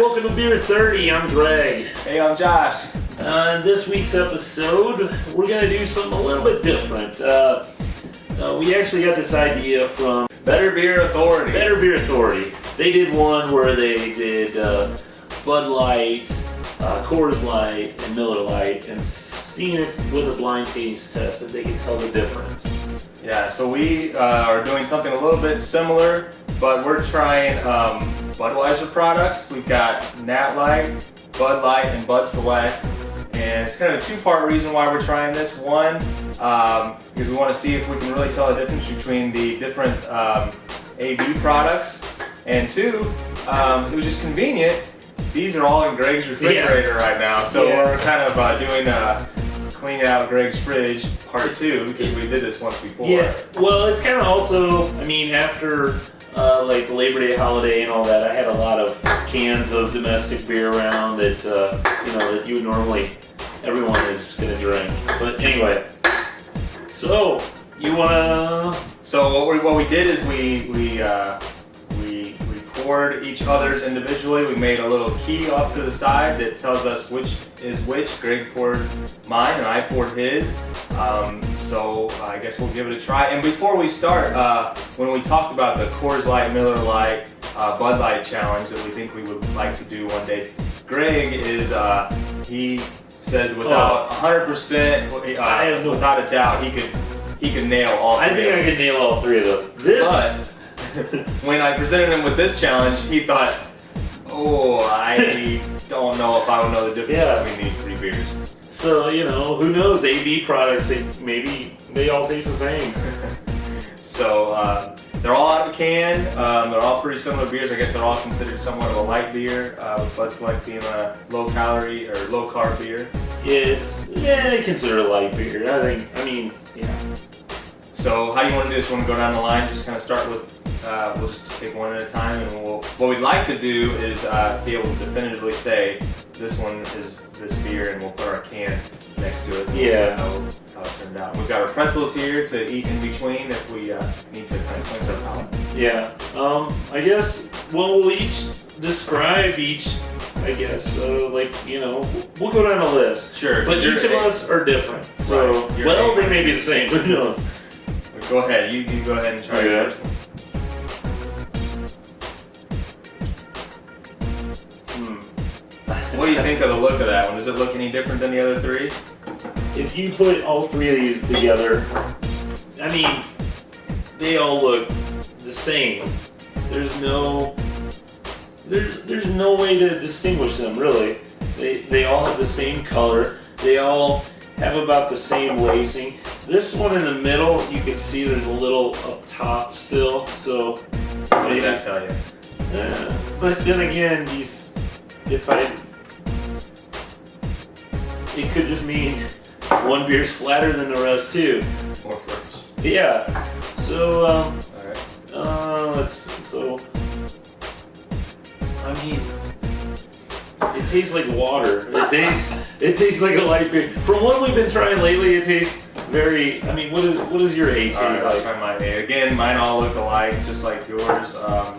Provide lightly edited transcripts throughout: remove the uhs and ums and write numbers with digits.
welcome to Beer 30. I'm Greg. Hey, I'm Josh. In this week's episode, we're going to do something a little bit different. We actually got this idea from Better Beer Authority. Better Beer Authority. They did one where they did Bud Light, Coors Light, and Miller Light, and seeing if with a blind taste test if they can tell the difference. Yeah, so we are doing something a little bit similar, but we're trying Budweiser products. We've got Nat Light, Bud Light, and Bud Select. And it's kind of a two-part reason why we're trying this. One, because we want to see if we can really tell the difference between the different AB products. And two, it was just convenient. These are all in Greg's refrigerator right now, so we're kind of doing clean out Greg's fridge part 2 because we did this once before. Yeah, well, it's kind of also, I mean, after like the Labor Day holiday and all that, I had a lot of cans of domestic beer around that that you would normally everyone is gonna drink. But anyway, so you wanna? So what we did is we poured each other's individually. We made a little key off to the side that tells us which is which. Greg poured mine and I poured his. So I guess we'll give it a try. And before we start, when we talked about the Coors Light, Miller Light, Bud Light challenge that we think we would like to do one day, Greg is he says without 100%, without a doubt, he could nail all three. I think I could nail all three of those. But when I presented him with this challenge, he thought, I don't know if I would know the difference between these three beers. So, who knows, AB products, maybe they all taste the same. So, they're all out of a can, they're all pretty similar beers. I guess they're all considered somewhat of a light beer, with Bud Select being a low calorie or low carb beer. They consider it a light beer, So, how do you want to do this? Want to go down the line, just kind of start with, we'll just take one at a time, and what we'd like to do is be able to definitively say this one is this beer, and we'll put our can next to it. Yeah. How it turned out. We've got our pretzels here to eat in between if we need to kind of cleanse our palate. Yeah. I guess we'll each describe each. I guess we'll go down a list. Sure. But each of us are different. So they may be the same. Who knows? Go ahead. You go ahead and try your first one. What do you think of the look of that one? Does it look any different than the other three? If you put all three of these together, they all look the same. There's no way to distinguish them, really. They all have the same color. They all have about the same lacing. This one in the middle, you can see there's a little up top still. So what does that tell you? But then again, it could just mean one beer's flatter than the rest too. Or first. Yeah. So alright. It tastes like water. It tastes like a light beer. From what we've been trying lately, it tastes very. What does your A taste like? I'll try mine A. Again, mine all look alike, just like yours.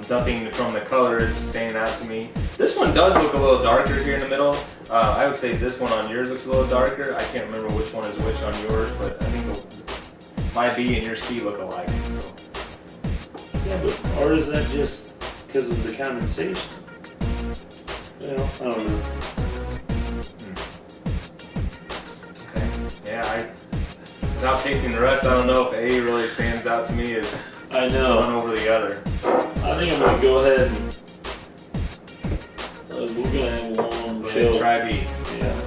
Nothing from the color is standing out to me. This one does look a little darker here in the middle. I would say this one on yours looks a little darker. I can't remember which one is which on yours, but I think my B and your C look alike. So. Yeah, or is that just because of the condensation? I don't know. Okay. Yeah, without tasting the rest, I don't know if A really stands out to me as one over the other. I think I'm gonna go ahead and we're gonna have one chill. Try B. Yeah.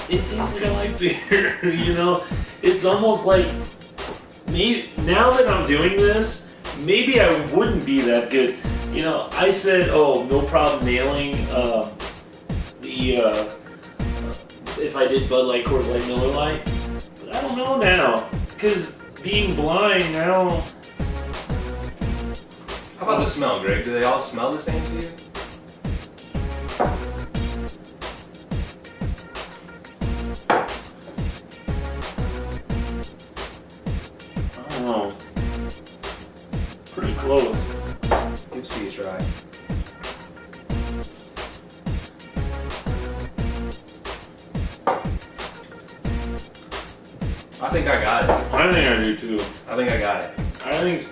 It tastes like a light beer, It's almost like, now that I'm doing this, maybe I wouldn't be that good. I said, no problem nailing if I did Bud Light, Coors Light, Miller Light. But I don't know now, because being blind now. How about the smell, Greg? Do they all smell the same to you? close. Give C a try. I think I got it. I think I do too. I think I got it. I think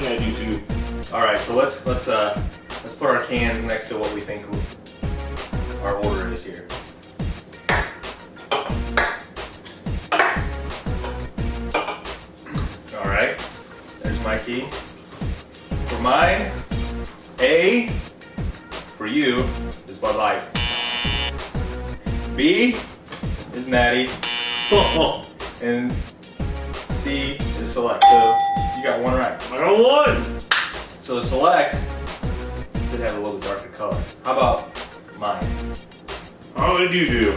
I do too. All right, so let's put our cans next to what we think our order is here. All right, there's my key. For mine, A for you is Bud Light. B is Natty, and C is Select. So you got one right. I got one. So the Select did have a little bit darker color. How about mine? How did you do?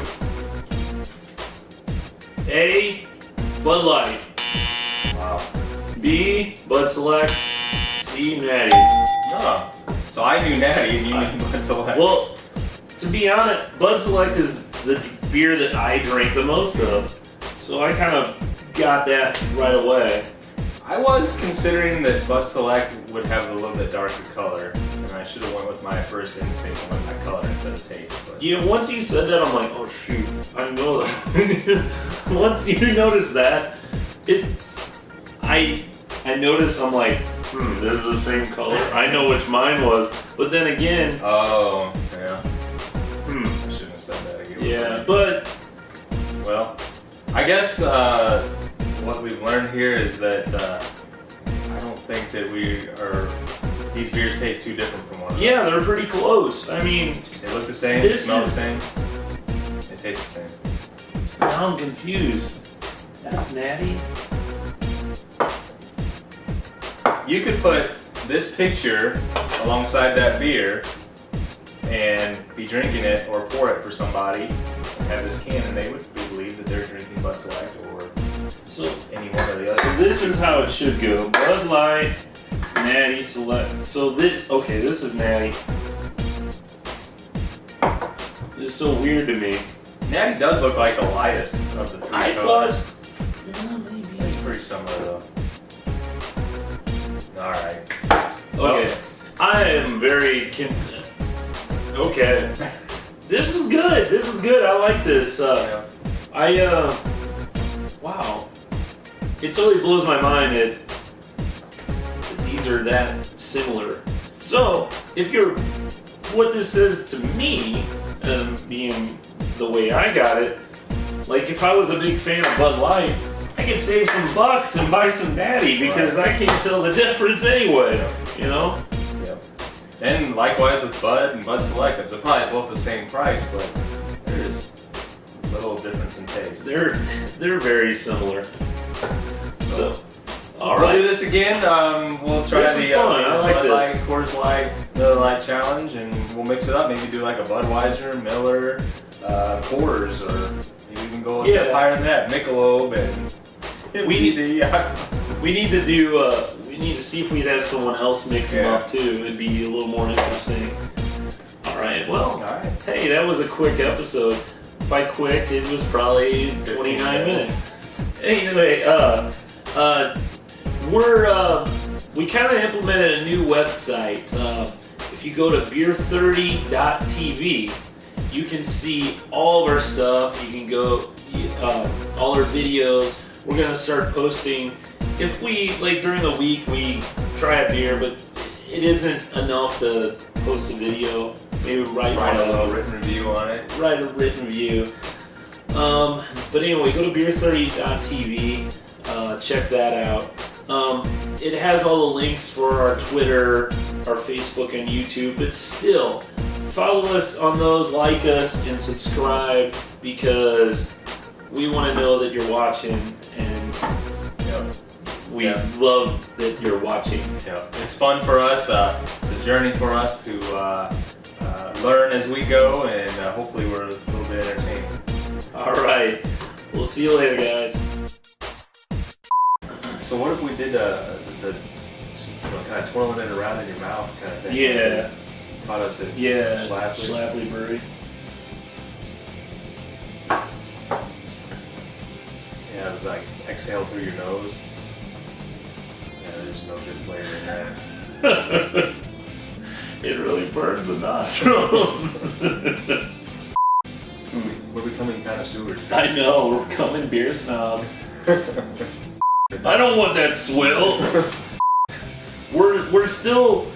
A, Bud Light. Wow. B, Bud Select. C, Natty. Oh, so I knew Natty and you knew Bud Select. Well, to be honest, Bud Select is the beer that I drink the most of. So I kind of got that right away. I was considering that Bud Select would have a little bit darker color, and I should have went with my first instinct and went with my color instead of taste. But Yeah, once you said that, I'm like, oh shoot, I know that. Once you notice that, I noticed, I'm like, this is the same color. I know which mine was, but then again, oh, yeah. I shouldn't have said that again. yeah, but Well, I guess what we've learned here is that I don't think that these beers taste too different from one another. yeah, they're pretty close. I mean, They look the same, they This smell is- the same, they taste the same. now I'm confused. That's Natty? You could put this picture alongside that beer and be drinking it or pour it for somebody and have this can and they would believe that they're drinking Bud Select or So, any one or the so other. this is how it should go. Bud Light, Natty, Select. So this is Natty. This is so weird to me. Natty does look like the lightest of the three I colors. thought, maybe. It's pretty similar though. Alright. Okay, I am very okay. This is good. This is good. I like this. Yeah. Wow. It totally blows my mind that these are that similar. So, what this says to me, being the way I got it, like if I was a big fan of Bud Light, I could save some bucks and buy some Natty because I can't tell the difference anyway, you know? Yep. And likewise with Bud and Bud Select, they're probably both the same price, but there's a little difference in taste. They're very similar. So, all We'll do right. this again. We'll try This the is fun. I like Bud this. Light, Coors Light, Miller Light challenge, and we'll mix it up. Maybe do like a Budweiser, Miller, Coors, or maybe even go a step higher than that, Michelob and We MGD. We need to do. We need to see if we'd have someone else mix them up too. It'd be a little more interesting. All right. Well, All right. hey, that was a quick episode. By quick, it was probably 29 minutes. Anyway, we kind of implemented a new website. If you go to beer30.tv, you can see all of our stuff. You can go all our videos. We're gonna start posting. If we during the week we try a beer, but it isn't enough to post a video. Maybe write a little written review on it. Write a written review. But anyway, go to beer30.tv. Check that out. It has all the links for our Twitter, our Facebook, and YouTube. But still, follow us on those, like us, and subscribe because we want to know that you're watching, and we love that you're watching. Yeah, it's fun for us. It's a journey for us to learn as we go, and hopefully we're a little bit entertaining. All right, we'll see you later, guys. So what if we did the kind of twirling it around in your mouth kind of thing? Yeah. Caught us at Schlafly. Schlafly. Schlafly Brewery. Yeah, it was like exhale through your nose. Yeah, there's no good flavor in that. It really burns the nostrils. We're becoming connoisseurs. I know, we're becoming beer snob. I don't want that swill. We're still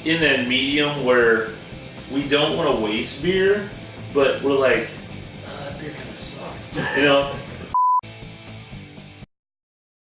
in that medium where we don't want to waste beer, but we're like, that beer kind of sucks. You know,